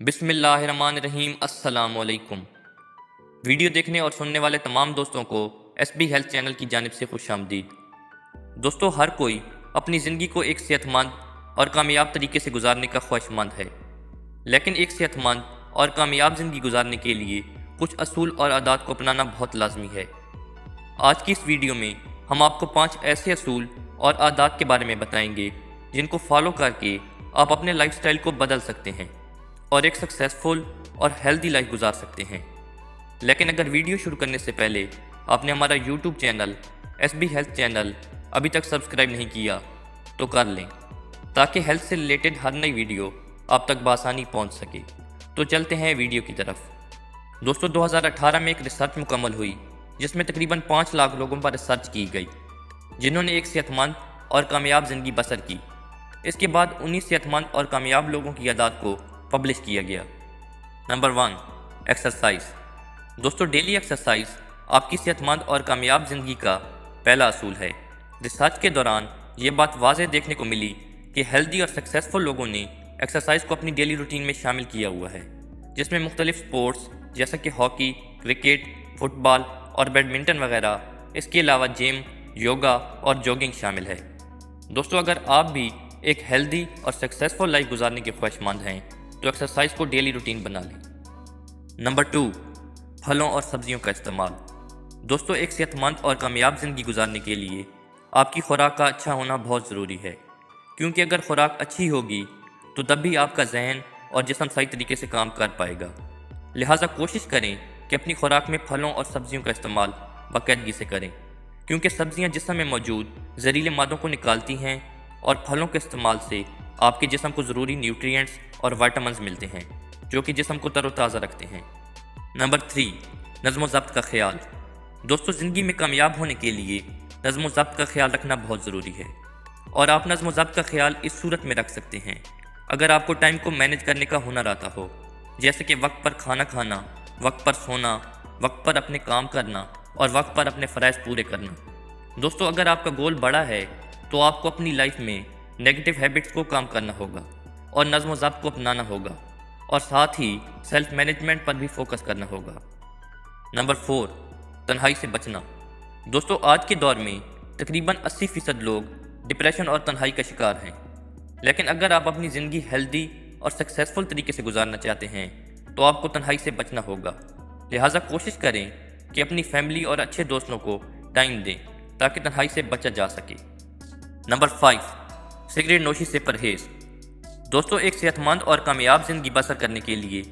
बिस्मिल्लाहिर्रहमानिर्रहीम। अस्सलाम वालेकुम। वीडियो देखने और सुनने वाले तमाम दोस्तों को एसबी हेल्थ चैनल की जानिब से खुश आमदीद। दोस्तों, हर कोई अपनी ज़िंदगी को एक सेहतमंद और कामयाब तरीके से गुजारने का ख्वाहिशमंद है, लेकिन एक सेहतमंद और कामयाब ज़िंदगी गुजारने के लिए कुछ असूल और आदात को अपनाना बहुत लाजमी है। आज की इस वीडियो में हम आपको 5 ऐसे असूल और आदात के बारे में बताएंगे जिनको फॉलो करके आप अपने लाइफस्टाइल को बदल सकते हैं और एक सक्सेसफुल और हेल्दी लाइफ गुजार सकते हैं। लेकिन अगर वीडियो शुरू करने से पहले आपने हमारा YouTube channel SB health channel अभी तक सब्सक्राइब नहीं किया तो कर लें, ताकि हेल्थ से रिलेटेड हर नई वीडियो आप तक बआसानी पहुंच सके। तो चलते हैं वीडियो की तरफ। दोस्तों, 2018 में एक रिसर्च मुकम्मल हुई जिसमें तकरीबन 5 लाख लोगों पर रिसर्च की गई जिन्होंने एक सेहतमंद और कामयाब ज़िंदगी बसर की। इसके बाद 19 सेहतमंद और कामयाब लोगों की आदात को पब्लिश किया गया। Number 1, exercise. दोस्तों, डेली एक्सरसाइज आपकी सेहतमंद और कामयाब ज़िंदगी का पहला असूल है। रिसर्च के दौरान ये बात वाज़ेह देखने को मिली कि हेल्दी और सक्सेसफुल लोगों ने एक्सरसाइज को अपनी डेली रूटीन में शामिल किया हुआ है, जिसमें मुख्तलिफ स्पोर्ट्स जैसे कि हॉकी, क्रिकेट, फुटबॉल और बैडमिंटन वगैरह, इसके अलावा जिम, योगा और जॉगिंग शामिल है। दोस्तों, अगर आप भी एक हेल्दी और सक्सेसफुल लाइफ गुजारने के ख्वाहिशमंद हैं तो एक्सरसाइज को डेली रूटीन बना लें। नंबर 2, फलों और सब्जियों का इस्तेमाल। दोस्तों, एक सेहतमंद और कामयाब ज़िंदगी गुजारने के लिए आपकी खुराक का अच्छा होना बहुत ज़रूरी है, क्योंकि अगर खुराक अच्छी होगी तो तब भी आपका जहन और जिस्म सही तरीके से काम कर पाएगा। लिहाजा कोशिश करें कि अपनी खुराक में फलों और सब्जियों का इस्तेमाल बाकायदगी से करें, क्योंकि सब्जियां जिस्म में मौजूद जहरीले मादों को निकालती हैं और फलों के इस्तेमाल से आपके जिस्म को ज़रूरी न्यूट्रिएंट्स और विटामिन्स मिलते हैं जो कि जिस्म को तरोताज़ा रखते हैं। नंबर 3, नज़्म व ज़ब्त का ख्याल। दोस्तों, ज़िंदगी में कामयाब होने के लिए नज़्म व ज़ब्त का ख्याल रखना बहुत ज़रूरी है, और आप नज़्म व ज़ब्त का ख्याल इस सूरत में रख सकते हैं अगर आपको टाइम को मैनेज करने का हुनर आता हो, जैसे कि वक्त पर खाना खाना, वक्त पर सोना, वक्त पर अपने काम करना और वक्त पर अपने फ़राइज़ पूरे करना। दोस्तों, अगर आपका गोल बड़ा है तो आपको अपनी लाइफ में नेगेटिव हैबिट्स को कम करना होगा और नज़्म व ज़ब्त को अपनाना होगा, और साथ ही सेल्फ मैनेजमेंट पर भी फोकस करना होगा। नंबर 4, तन्हाई से बचना। दोस्तों, आज के दौर में तकरीबन 80% लोग डिप्रेशन और तन्हाई का शिकार हैं, लेकिन अगर आप अपनी ज़िंदगी हेल्दी और सक्सेसफुल तरीके से गुजारना चाहते हैं तो आपको तन्हाई से बचना होगा। लिहाजा कोशिश करें कि अपनी फैमिली और अच्छे दोस्तों को टाइम दें ताकि तन्हाई से बचा जा सके। नंबर 5, सिगरेट नोशी से परहेज़। दोस्तों, एक सेहतमंद और कामयाब ज़िंदगी बसर करने के लिए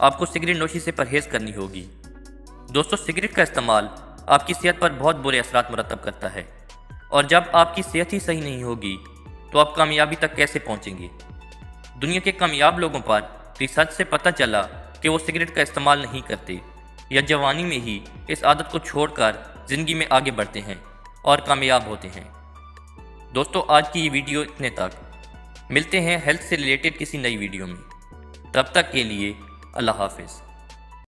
आपको सिगरेट नोशी से परहेज़ करनी होगी। दोस्तों, सिगरेट का इस्तेमाल आपकी सेहत पर बहुत बुरे असरात मुरतब करता है, और जब आपकी सेहत ही सही नहीं होगी तो आप कामयाबी तक कैसे पहुंचेंगे। दुनिया के कामयाब लोगों पर रिसर्च से पता चला कि वो सिगरेट का इस्तेमाल नहीं करते या जवानी में ही इस आदत को छोड़कर ज़िंदगी में आगे बढ़ते हैं और कामयाब होते हैं। दोस्तों, आज की ये वीडियो इतने तक। मिलते हैं हेल्थ से रिलेटेड किसी नई वीडियो में। तब तक के लिए अल्लाह हाफिज़।